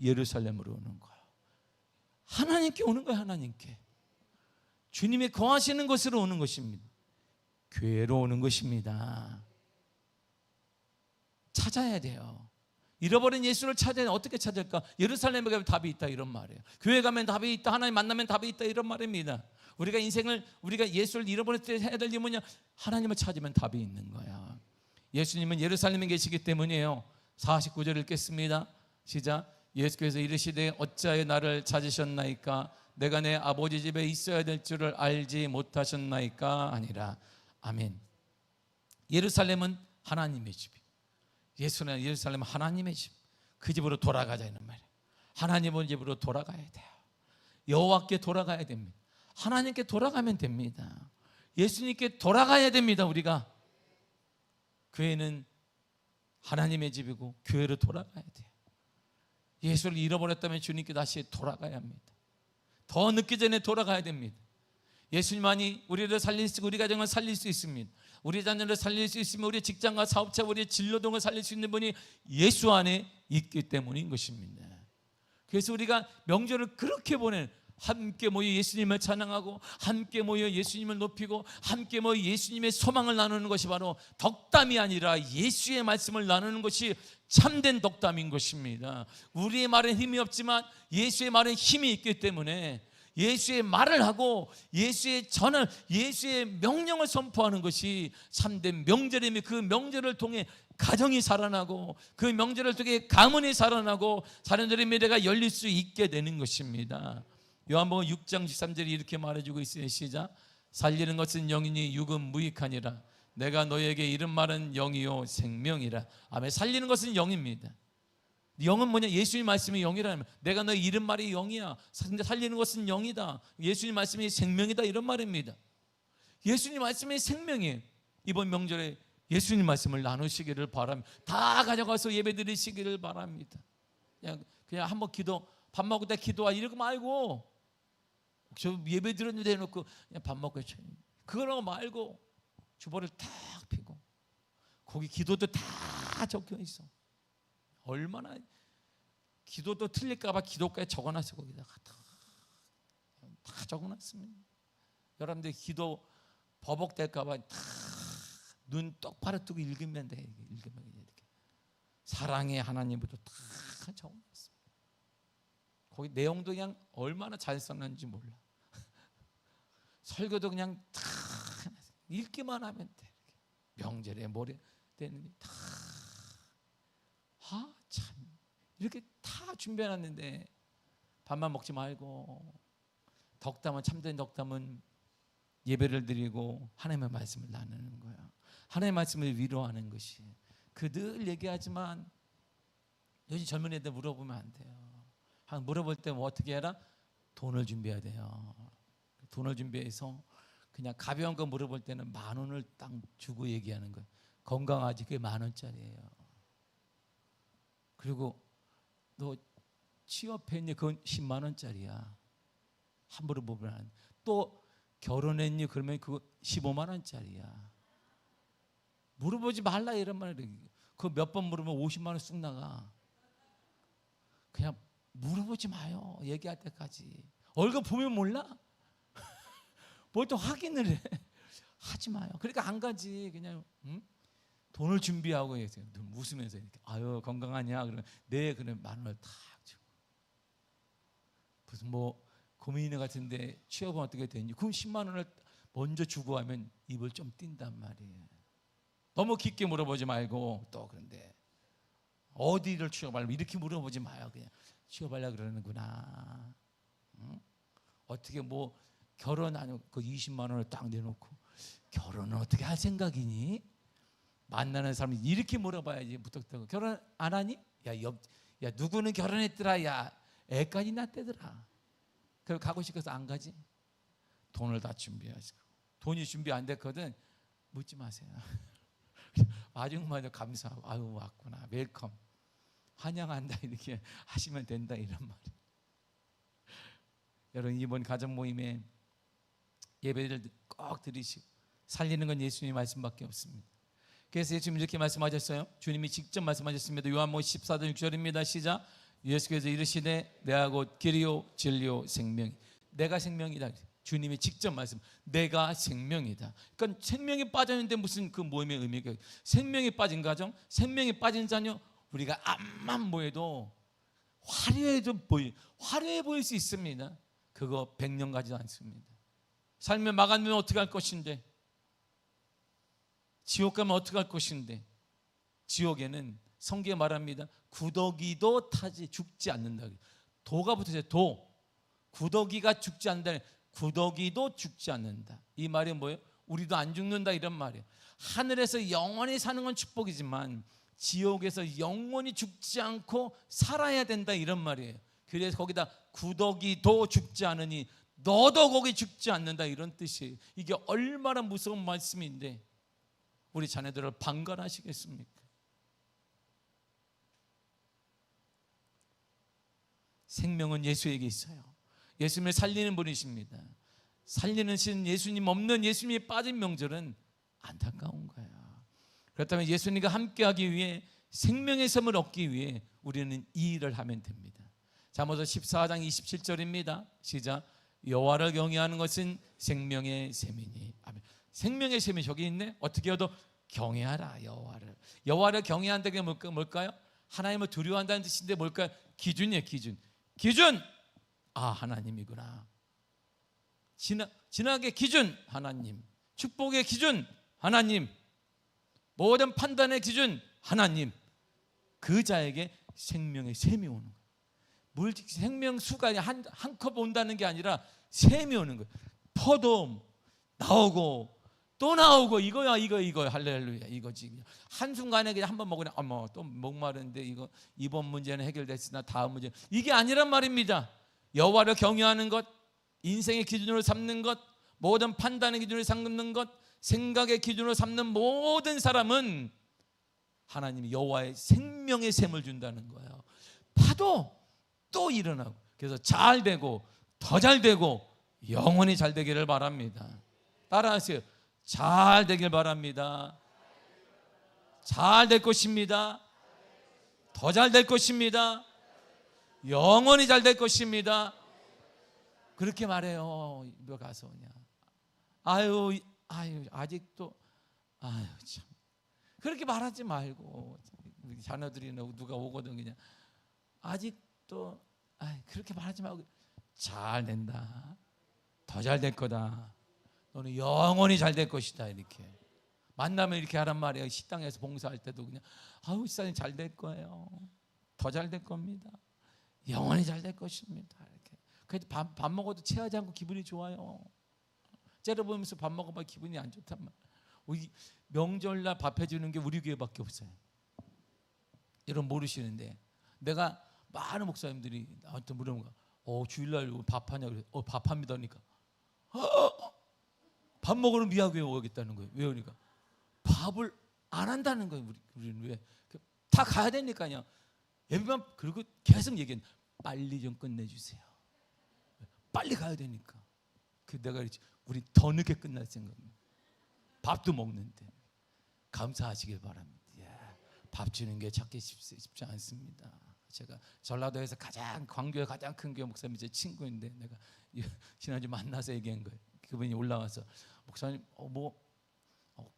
예루살렘으로 오는 거야. 하나님께 오는 거야. 하나님께. 주님이 거하시는 곳으로 오는 것입니다. 교회로 오는 것입니다. 찾아야 돼요. 잃어버린 예수를 찾아야 어떻게 찾을까? 예루살렘에 가면 답이 있다 이런 말이에요. 교회 가면 답이 있다. 하나님 만나면 답이 있다 이런 말입니다. 우리가 예수를 잃어버릴 때 해야 될 일이 뭐냐? 하나님을 찾으면 답이 있는 거야. 예수님은 예루살렘에 계시기 때문이에요. 49절 읽겠습니다. 시작. 예수께서 이르시되 어찌하여 나를 찾으셨나이까? 내가 내 아버지 집에 있어야 될 줄을 알지 못하셨나이까? 아니라. 아멘. 예루살렘은 하나님의 집이에요. 예루살렘은 하나님의 집. 그 집으로 돌아가자 이런 말이에요. 하나님의 집으로 돌아가야 돼요. 여호와께 돌아가야 됩니다. 하나님께 돌아가면 됩니다. 예수님께 돌아가야 됩니다. 우리가 교회는 하나님의 집이고 교회로 돌아가야 돼요. 예수를 잃어버렸다면 주님께 다시 돌아가야 합니다. 더 늦기 전에 돌아가야 됩니다. 예수님만이 우리를 살릴 수 있고 우리 가정을 살릴 수 있습니다. 우리 자녀를 살릴 수 있으면 우리 직장과 사업체 우리의 진로동을 살릴 수 있는 분이 예수 안에 있기 때문인 것입니다. 그래서 우리가 명절을 그렇게 보내는 함께 모여 예수님을 찬양하고 함께 모여 예수님을 높이고 함께 모여 예수님의 소망을 나누는 것이 바로 덕담이 아니라 예수의 말씀을 나누는 것이 참된 덕담인 것입니다. 우리의 말은 힘이 없지만 예수의 말은 힘이 있기 때문에 예수의 말을 하고 예수의 전을, 예수의 명령을 선포하는 것이 참된 명절이며 그 명절을 통해 가정이 살아나고 그 명절을 통해 가문이 살아나고 사람들의 미래가 열릴 수 있게 되는 것입니다. 요한복음 6장 13절이 이렇게 말해주고 있어요. 시작. 살리는 것은 영이니 육은 무익하니라. 내가 너에게 이른 말은 영이요 생명이라. 아멘. 살리는 것은 영입니다. 영은 뭐냐? 예수님 말씀이 영이라는, 내가 너의 이른 말이 영이야. 살리는 것은 영이다. 예수님 말씀이 생명이다, 이런 말입니다. 예수님 말씀이 생명이에요. 이번 명절에 예수님 말씀을 나누시기를 바랍니다. 다 가져가서 예배 드리시기를 바랍니다. 그냥 한번 밥 먹을 때 기도하 이러고 말고, 저 예배 드렸는데 해놓고 그냥 밥 먹고 그러고 말고 주보를 탁 펴고 거기 기도도 다 적혀 있어. 얼마나 기도도 틀릴까봐 기도까지 적어놨어. 거기다가 다 적어놨습니다. 여러분들 기도 버벅댈까봐 다 눈 똑바로 뜨고 읽으면 돼. 읽으면 이렇게 사랑의 하나님부터 다 적어놨습니다. 거기 내용도 그냥 얼마나 잘 썼는지 몰라. 설교도 그냥 다 읽기만 하면 돼. 명절에 뭐래 되는 게 다. 참 이렇게 다 준비해놨는데 밥만 먹지 말고, 덕담은, 참된 덕담은 예배를 드리고 하나님의 말씀을 나누는 거야. 하나님의 말씀을 위로하는 것이. 그 늘 얘기하지만 요즘 젊은 애들 물어보면 안 돼요. 물어볼 때 뭐 어떻게 해라? 돈을 준비해야 돼요. 돈을 준비해서 그냥 가벼운 거 물어볼 때는 10,000원을 딱 주고 얘기하는 거예요. 건강하지? 그게 10,000원짜리예요. 그리고 너 취업했니? 그건 10만 원짜리야. 함부로 보면 안 돼. 또 결혼했니? 그러면 그거 15만 원짜리야. 물어보지 말라 이런 말이에요. 그거 몇 번 물으면 50만 원 쑥 나가. 그냥 물어보지 마요. 얘기할 때까지. 얼굴 보면 몰라? 뭘 또 확인을 해. 하지 마요. 그러니까 안 가지. 그냥 돈을 준비하고 계세요. 웃으면서 이렇게 아유 건강하냐? 그러면 네, 그러면 10,000원을 탁 주고. 무슨 뭐 고민이 같은데 취업은 어떻게 되는지, 그럼 10만 원을 먼저 주고 하면 입을 좀 띈단 말이에요. 너무 깊게 물어보지 말고, 또 그런데 어디를 취업하려고 이렇게 물어보지 마요. 그냥 취업하려고 그러는구나. 어떻게 뭐 결혼 안 하고 그 20만 원을 딱 내놓고 결혼은 어떻게 할 생각이니? 만나는 사람이 이렇게 물어봐야지. 무턱대고 결혼 안 하니? 야 누구는 결혼했더라. 야 애까지 낳았대더라. 그럼 가고 싶어서 안 가지? 돈을 다 준비하시고, 돈이 준비 안 됐거든 묻지 마세요. 마중마저 감사하고 아유 왔구나, 웰컴, 환영한다 이렇게 하시면 된다, 이런 말이에요. 여러분 이번 가정 모임에 예배를 꼭 드리시고, 살리는 건 예수님의 말씀밖에 없습니다. 그래서 예수님 이렇게 말씀하셨어요. 주님이 직접 말씀하셨습니다. 요한복음 14장 6절입니다. 시작. 예수께서 이르시되 내가 곧 길이요 진리요 생명이. 내가 생명이다. 주님이 직접 말씀. 내가 생명이다. 그러니까 생명이 빠졌는데 무슨 그 모임의 의미가, 생명이 빠진 가정, 생명이 빠진 자녀, 우리가 앞만 모여도 화려해 보일 수 있습니다. 그거 100년 가지도 않습니다. 삶의 마감되면 어떻게 할 것인데, 지옥 가면 어떻게 할 것인데, 지옥에는 성경에 말합니다. 구더기도 타지 죽지 않는다. 도가 붙어있어요. 도. 구더기가 죽지 않는다. 구더기도 죽지 않는다. 이 말이 뭐예요? 우리도 안 죽는다, 이런 말이에요. 하늘에서 영원히 사는 건 축복이지만 지옥에서 영원히 죽지 않고 살아야 된다, 이런 말이에요. 그래서 거기다 구더기도 죽지 않으니 너도 거기 죽지 않는다, 이런 뜻이에요. 이게 얼마나 무서운 말씀인데 우리 자녀들을 방관하시겠습니까? 생명은 예수에게 있어요. 예수님을 살리는 분이십니다. 살리는 신 예수님 없는, 예수님이 빠진 명절은 안타까운 거예요. 그렇다면 예수님과 함께하기 위해, 생명의 샘을 얻기 위해 우리는 이 일을 하면 됩니다. 잠언서 14장 27절입니다. 시작. 여호와를 경외하는 것은 생명의 셈이니. 아멘. 생명의 셈이 저기 있네. 어떻게 해도 경외하라. 여호와를 경외한다는 게 뭘까요? 하나님을 두려워한다는 뜻인데 뭘까요? 기준이에요. 기준. 아, 하나님이구나. 진학의 기준 하나님, 축복의 기준 하나님, 모든 판단의 기준 하나님. 그 자에게 생명의 샘이 오는 거예요. 생명수가 한 컵 온다는 게 아니라 샘이 오는 거예요. 퍼도 나오고 또 나오고. 이거야. 할렐루야. 이거지. 한순간에 그냥 한번 먹으면 어머 또 목마른데 이거 이번 문제는 해결됐으나 다음 문제, 이게 아니란 말입니다. 여호와를 경외하는 것, 인생의 기준으로 삼는 것, 모든 판단의 기준으로 삼는 것, 생각의 기준으로 삼는 모든 사람은 하나님이 여호와의 생명의 샘을 준다는 거예요. 파도 또 일어나고. 그래서 잘 되고 더 잘 되고 영원히 잘 되기를 바랍니다. 따라하세요. 잘 되길 바랍니다. 잘 될 것입니다. 더 잘 될 것입니다. 영원히 잘 될 것입니다. 그렇게 말해요. 뭐 가서 그냥 아유 아직도 참 그렇게 말하지 말고, 우리 자녀들이 누가 오거든 그냥 아직도 그렇게 말하지 말고 잘 된다. 더 잘 될 거다. 너는 영원히 잘 될 것이다. 이렇게 만나면 이렇게 하란 말이에요. 식당에서 봉사할 때도 그냥 아우 집사님 잘 될 거예요. 더 잘 될 겁니다. 영원히 잘 될 것입니다. 이렇게. 그래도 밥 먹어도 체하지 않고 기분이 좋아요. 째려보면서 밥 먹어봐 기분이 안 좋단 말이에요. 우리 명절날 밥 해주는 게 우리 교회밖에 없어요. 여러분 모르시는데, 내가 많은 목사님들이 나한테 물어보는 거야. 주일날 밥하냐 그래. 밥합니다. 그러니까 밥 먹으러 미아교회 오겠다는 거예요. 왜 그러니까 밥을 안 한다는 거예요. 우리는 왜? 다 가야 되니까요. 예배만. 그리고 계속 얘기해. 빨리 좀 끝내주세요. 빨리 가야 되니까. 내가 그랬지. 우리 더 늦게 끝날 생각입니다. 밥도 먹는데. 감사하시길 바랍니다. 밥 주는 게 찾기 쉽지 않습니다. 제가 전라도에서 광교에 가장 큰 교회 목사님이 제 친구인데, 내가 지난주 만나서 얘기한 거예요. 그분이 올라와서 목사님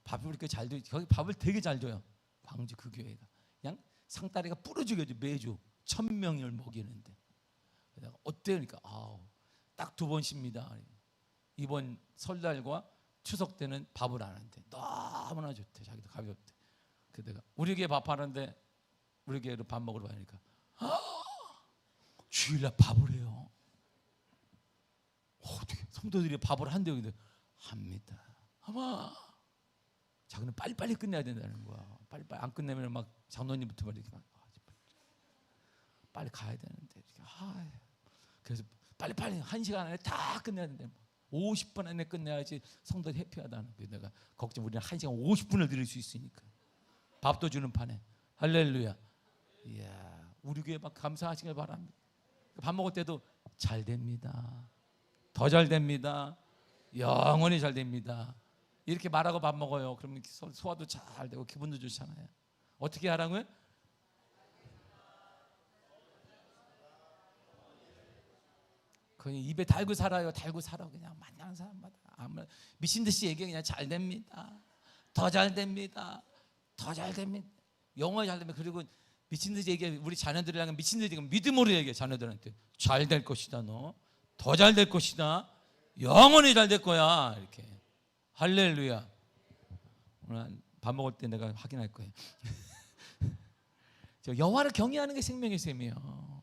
밥을 이렇게 잘 줘요. 거기 밥을 되게 잘 줘요. 광주 그 교회가 그냥 상다리가 부러지게 매주 1,000명을 먹이는데. 내가 어때요? 그러니까 딱 2번 쉽니다. 이번 설날과 추석 때는 밥을 안 한대. 너무나 좋대. 자기도 가볍대. 그래서 내가 우리 교회 밥하는데 우리 교회로 밥 먹으러 가니까 주일날 밥을 해요. 어떻게 성도들이 밥을 한대요? 근데 합니다. 아마 자기는 빨리빨리 끝내야 된다는 거야. 빨리빨리 안 끝내면 막 장로님부터 이렇게 빨리 가야 되는데 그래서 빨리빨리 1시간 안에 다 끝내야 된대. 50분 안에 끝내야지 성도들이 해피하다는 거예요. 내가 걱정. 우리는 1시간 50분을 드릴 수 있으니까. 밥도 주는 판에. 할렐루야. 이야, 우리 교회 막 감사하시길 바랍니다. 밥 먹을 때도 잘 됩니다. 더 잘 됩니다. 영원히 잘 됩니다. 이렇게 말하고 밥 먹어요. 그러면 소화도 잘 되고 기분도 좋잖아요. 어떻게 하라고요? 그냥 입에 달고 살아요. 달고 살아. 그냥 만나는 사람마다 아무 미친 듯이 얘기해. 그냥 잘 됩니다. 더 잘 됩니다. 더 잘 됩니다. 영원히 잘 됩니다. 그리고 미친 듯이 얘기해. 우리 자녀들이랑 미친 듯이 믿음으로 얘기해. 자녀들한테 잘 될 것이다. 너 더 잘 될 것이다. 영원히 잘 될 거야. 이렇게. 할렐루야. 오늘 밥 먹을 때 내가 확인할 거예요. 여호와를 경외하는 게 생명의 셈이에요.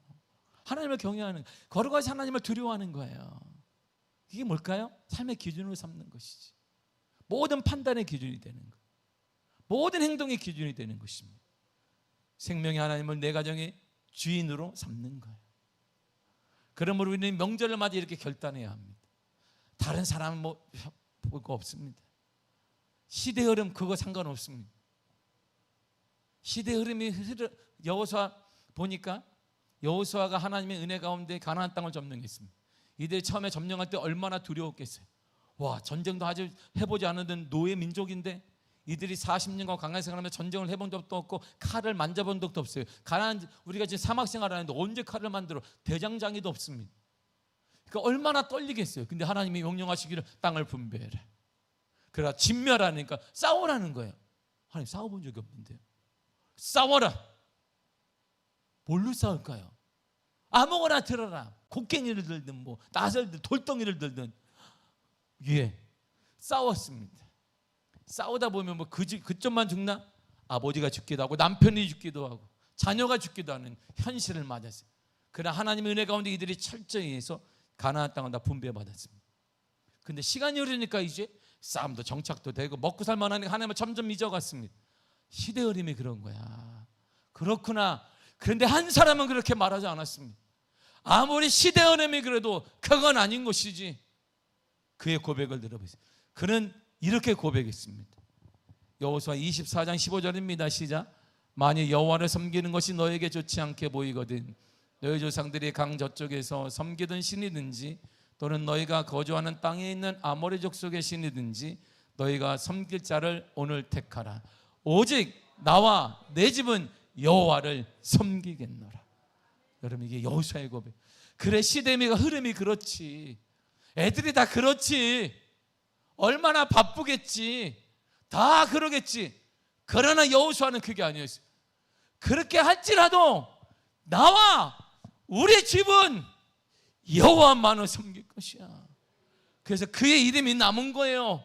하나님을 경외하는, 걸어가서 하나님을 두려워하는 거예요. 이게 뭘까요? 삶의 기준으로 삼는 것이지. 모든 판단의 기준이 되는 것, 모든 행동의 기준이 되는 것입니다. 생명의 하나님을 내 가정의 주인으로 삼는 거예요. 그러므로 우리는 명절을 맞아 이렇게 결단해야 합니다. 다른 사람은 볼 거 없습니다. 시대 흐름 그거 상관없습니다. 시대 흐름이 여호수아 보니까 여호수아가 하나님의 은혜 가운데 가나안 땅을 점령했습니다. 이들이 처음에 점령할 때 얼마나 두려웠겠어요. 와, 전쟁도 아직 해보지 않은 노예 민족인데 이들이 40년간 광야 생활하면서 전쟁을 해본 적도 없고 칼을 만져본 적도 없어요. 가나안, 우리가 지금 사막 생활하는데 언제 칼을 만들어? 대장장이도 없습니다. 그러니까 얼마나 떨리겠어요. 근데 하나님이 명령하시기를 땅을 분배해라. 그러나 진멸하니까 싸우라는 거예요. 하나님 싸워본 적이 없는데요. 싸워라. 뭘로 싸울까요? 아무거나 들어라. 곡괭이를 들든 뭐 나설 들든 돌덩이를 들든. 예, 싸웠습니다. 싸우다 보면 뭐 그쪽만 죽나? 아버지가 죽기도 하고 남편이 죽기도 하고 자녀가 죽기도 하는 현실을 맞았어요. 그러나 하나님의 은혜 가운데 이들이 철저히 해서 가나안 땅을 다 분배받았습니다. 근데 시간이 흐르니까 이제 싸움도 정착도 되고 먹고 살만한 하나님을 점점 잊어갔습니다. 시대 흐름이 그런 거야. 그렇구나. 그런데 한 사람은 그렇게 말하지 않았습니다. 아무리 시대 흐름이 그래도 그건 아닌 것이지. 그의 고백을 들어보세요. 그는 이렇게 고백했습니다. 여호수아 24장 15절입니다. 시작. 만일 여호와를 섬기는 것이 너에게 좋지 않게 보이거든 너희 조상들이 강 저쪽에서 섬기던 신이든지 또는 너희가 거주하는 땅에 있는 아모리 족속의 신이든지 너희가 섬길 자를 오늘 택하라. 오직 나와 내 집은 여호와를 섬기겠노라. 여러분, 이게 여호수아의 고백. 그래, 시대미가 흐름이 그렇지. 애들이 다 그렇지. 얼마나 바쁘겠지. 다 그러겠지. 그러나 여호수아는 그게 아니었어요. 그렇게 할지라도 나와 우리 집은 여호와만을 섬길 것이야. 그래서 그의 이름이 남은 거예요.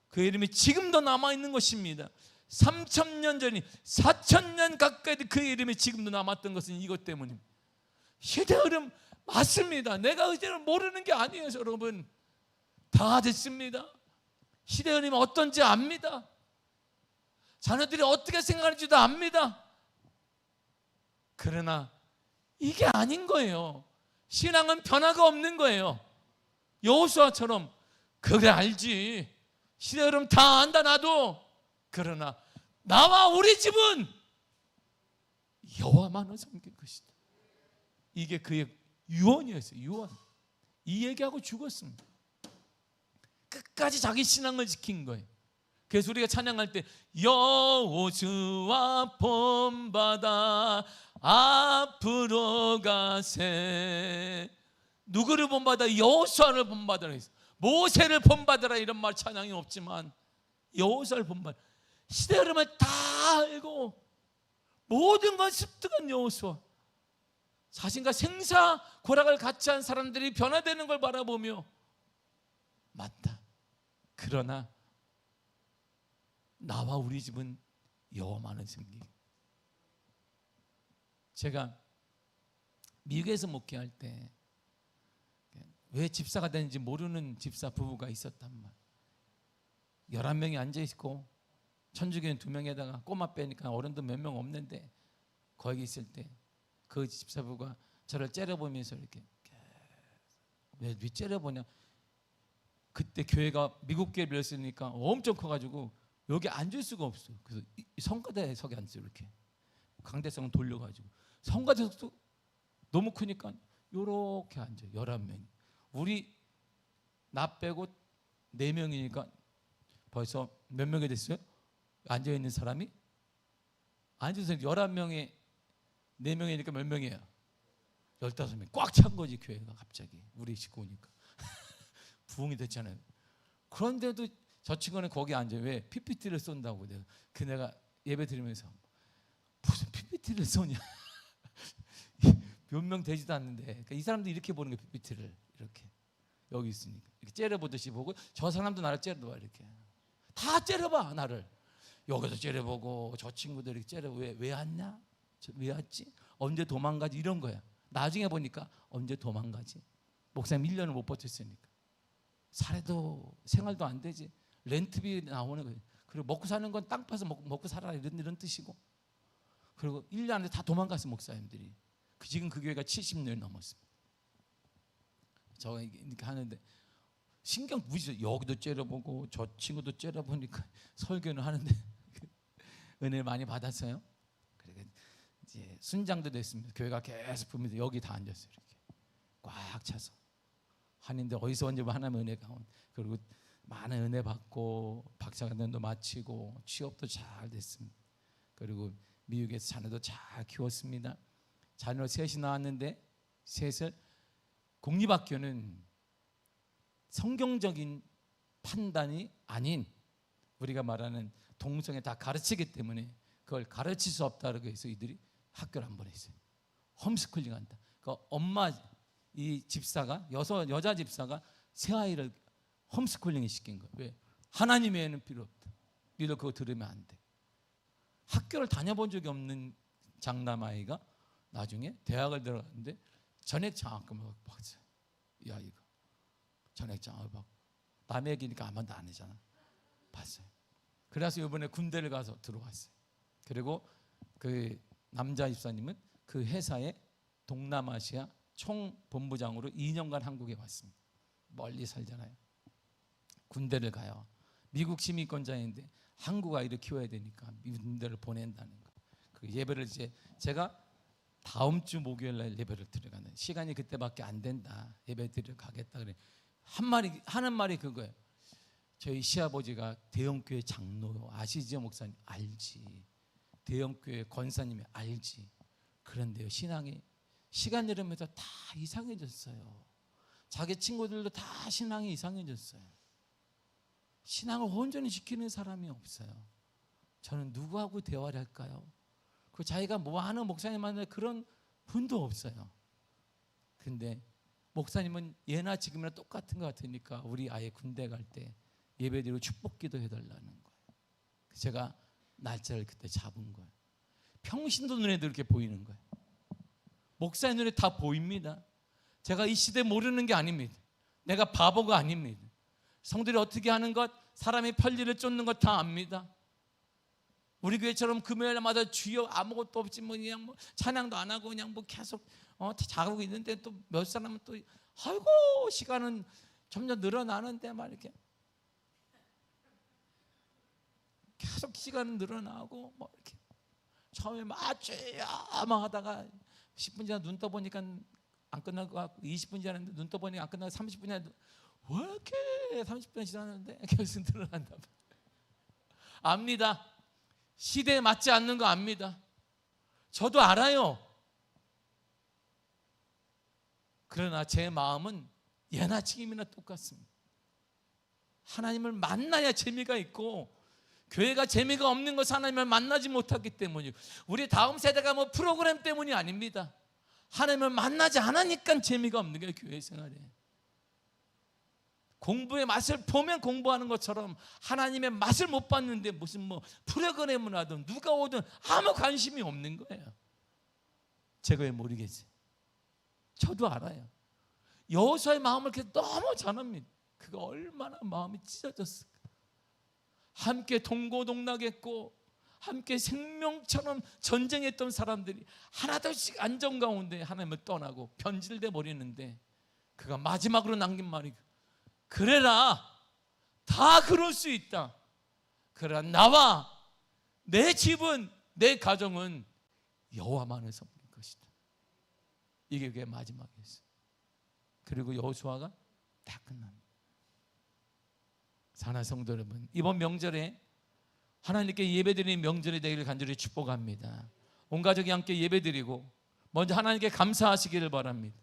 그의 이름이 지금도 남아있는 것입니다. 3,000년 전이 4,000년 가까이 그의 이름이 지금도 남았던 것은 이것 때문입니다. 시대 흐름 맞습니다. 내가 의제를 모르는 게 아니에요. 여러분, 다 됐습니다. 시대 흐름이 어떤지 압니다. 자녀들이 어떻게 생각하는지도 압니다. 그러나 이게 아닌 거예요. 신앙은 변화가 없는 거예요. 여호수아처럼 그래 알지. 시대 흐름 다 안다 나도. 그러나 나와 우리 집은 여호와만을 섬길 것이다. 이게 그의 유언이었어요. 유언. 이 얘기하고 죽었습니다. 끝까지 자기 신앙을 지킨 거예요. 그래서 우리가 찬양할 때 여호수아 본받아 앞으로 가세. 누구를 본받아? 여호수아를 본받으라 했어요. 모세를 본받으라 이런 말 찬양이 없지만 여호수아를 본받아. 시대 흐름을 다 알고 모든 건 습득한 여호수아. 자신과 생사고락을 같이 한 사람들이 변화되는 걸 바라보며 맞다. 그러나 나와 우리 집은 여호와만을 섬기기. 제가 미국에서 목회할 때 왜 집사가 되는지 모르는 집사 부부가 있었단 말. 11명이 앉아있고 천주교인 2명에다가 꼬마 빼니까 어른도 몇 명 없는데 거기 있을 때 그 집사부가 저를 째려보면서 이렇게 왜 째려보냐. 그때 교회가 미국 교회 빌렸으니까 엄청 커가지고 여기 앉을 수가 없어. 그래서 성가대석에 앉아요. 이렇게 강대상을 돌려가지고 성가대석도 너무 크니까 이렇게 앉아요. 11명이. 우리 나 빼고 4명이니까 벌써 몇 명이 됐어요? 앉아있는 사람이? 앉아서 11명에 4명이니까 몇 명이에요? 15명. 꽉 찬 거지 교회가 갑자기. 우리 식구 오니까 부흥이 됐잖아요. 그런데도 저 친구는 거기 앉아요. 왜? PPT를 쏜다고. 내가 예배 드리면서 무슨 PPT를 쏘냐. 몇 명 되지도 않는데. 그러니까 이 사람도 이렇게 보는 거예요. PPT를 이렇게 여기 있으니까 이렇게 째려보듯이 보고 저 사람도 나를 째려봐. 이렇게 다 째려봐. 나를 여기서 째려보고 저 친구들이 째려보고 왜 왔냐? 왜 왔지? 언제 도망가지? 이런 거야. 나중에 보니까 언제 도망가지? 목사님 1년을 못 버텼으니까 살해도 생활도 안 되지. 렌트비 나오는 거예요. 그리고 먹고 사는 건 땅 파서 먹고 살아라 이런 뜻이고. 그리고 1년 안에 다 도망갔어 목사님들이. 지금 그 교회가 70년 넘었습니다. 저 이렇게 하는데 신경 무지. 여기도 째려보고 저 친구도 째려보니까 설교는 하는데 은혜를 많이 받았어요. 그러니까 이제 순장도 됐습니다. 교회가 계속 보면서 여기 다 앉았어요. 이렇게 꽉 차서 하는데 어디서 언제 하나님의 은혜가 온. 그리고 많은 은혜 받고 박사학위도 마치고 취업도 잘 됐습니다. 그리고 미국에서 자녀도 잘 키웠습니다. 자녀 셋이 나왔는데 셋을 공립학교는 성경적인 판단이 아닌 우리가 말하는 동성애 다 가르치기 때문에 그걸 가르칠 수 없다고 해서 이들이 학교를 안 보냈어요. 홈스쿨링 한다. 그 엄마 이 집사가 여자 집사가 세 아이를 홈스쿨링 시킨 거예요. 왜? 하나님 외에는 필요 없다. 니들 그거 들으면 안 돼. 학교를 다녀본 적이 없는 장남 아이가 나중에 대학을 들어갔는데 전액 장학금을 받았어요. 이 아이가 전액 장학을 받고 남의 얘기니까 아무도 안 하잖아. 봤어요. 그래서 이번에 군대를 가서 들어왔어요. 그리고 그 남자 집사님은 그 회사의 동남아시아 총본부장으로 2년간 한국에 왔습니다. 멀리 살잖아요. 군대를 가요. 미국 시민권자인데 한국 아이를 키워야 되니까 군대를 보낸다는 거. 그 예배를 이제 제가 다음 주 목요일 날 예배를 드려가는 시간이 그때밖에 안 된다. 예배 드려 가겠다 그래. 하는 말이 그거예요. 저희 시아버지가 대형교회 장로 아시죠 목사님? 알지. 대형교회 권사님이 알지. 그런데요 신앙이 시간 흐르면서 다 이상해졌어요. 자기 친구들도 다 신앙이 이상해졌어요. 신앙을 온전히 지키는 사람이 없어요. 저는 누구하고 대화를 할까요? 그 자기가 뭐 하는 목사님 만날 그런 분도 없어요. 근데 목사님은 예나 지금이나 똑같은 것 같으니까 우리 아예 군대 갈 때 예배드리고 축복기도 해달라는 거예요. 제가 날짜를 그때 잡은 거예요. 평신도 눈에도 이렇게 보이는 거예요. 목사의 눈에 다 보입니다. 제가 이 시대 모르는 게 아닙니다. 내가 바보가 아닙니다. 성들이 어떻게 하는 것, 사람이 편리를 쫓는 것 다 압니다. 우리 교회처럼 금요일마다 주여 아무것도 없지 뭐 그냥 뭐 찬양도 안 하고 그냥 뭐 계속 자고 있는데 또 몇 사람은 또 아이고 시간은 점점 늘어나는데 막 이렇게 계속 시간은 늘어나고 뭐 이렇게 처음에 막 주여 막 하다가 10분 지나 눈 떠보니까 안 끝날 것 같고 20분 지났는데 눈 떠보니까 안 끝나고 30분 지났는데 왜 이렇게 30분 지났는데 계속 늘어난다. 압니다. 시대에 맞지 않는 거 압니다. 저도 알아요. 그러나 제 마음은 예나 지금이나 똑같습니다. 하나님을 만나야 재미가 있고 교회가 재미가 없는 것은 하나님을 만나지 못하기 때문이고 우리 다음 세대가 뭐 프로그램 때문이 아닙니다. 하나님을 만나지 않으니까 재미가 없는 게 교회 생활에. 공부의 맛을 보면 공부하는 것처럼 하나님의 맛을 못 봤는데 무슨 뭐 프로그램을 하든 누가 오든 아무 관심이 없는 거예요. 제가 왜 모르겠어요? 저도 알아요. 여호수아의 마음을 이렇게 너무 잘 압니다. 그가 얼마나 마음이 찢어졌을까. 함께 동고동락했고 함께 생명처럼 전쟁했던 사람들이 하나둘씩 안정 가운데 하나님을 떠나고 변질돼 버리는데 그가 마지막으로 남긴 말이 그래라 다 그럴 수 있다. 그러나 나와 내 집은 내 가정은 여호와만을 섬길 것이다. 이게 그의 마지막이었어요. 그리고 여호수아가 다 끝납니다. 사랑하는 성도 여러분, 이번 명절에 하나님께 예배드리는 명절이 되기를 간절히 축복합니다. 온 가족이 함께 예배드리고 먼저 하나님께 감사하시기를 바랍니다.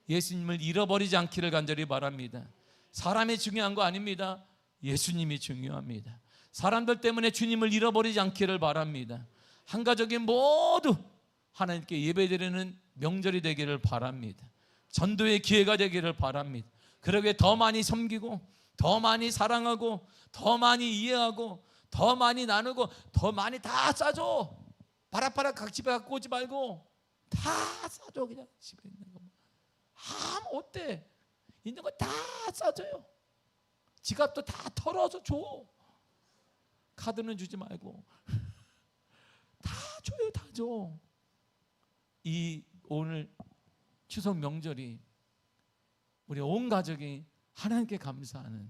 예수님을 잃어버리지 않기를 간절히 바랍니다. 사람이 중요한 거 아닙니다. 예수님이 중요합니다. 사람들 때문에 주님을 잃어버리지 않기를 바랍니다. 한 가족이 모두 하나님께 예배드리는 명절이 되기를 바랍니다. 전도의 기회가 되기를 바랍니다. 그러기에 더 많이 섬기고 더 많이 사랑하고 더 많이 이해하고 더 많이 나누고 더 많이 다 싸줘. 바락바락 각 집에 갖고 오지 말고 다 싸줘. 그냥 집에 있는 거 아무 어때 있는 거 다 싸줘요. 지갑도 다 털어서 줘. 카드는 주지 말고 다 줘요. 다 줘. 이 오늘 추석 명절이 우리 온 가족이 하나님께 감사하는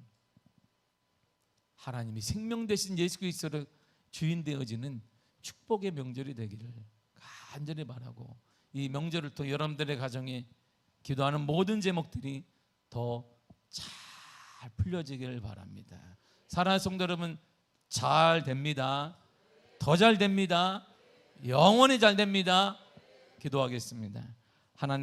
하나님이 생명 되신 예수 그리스도로 주인 되어지는 축복의 명절이 되기를 간절히 바라고 이 명절을 통해 여러분들의 가정에 기도하는 모든 제목들이 더 잘 풀려 풀려지기를 바랍니다. 사랑하는 성도 여러분, 잘 됩니다. 더 잘 됩니다. 영원히 잘 됩니다. 기도하겠습니다. 하나님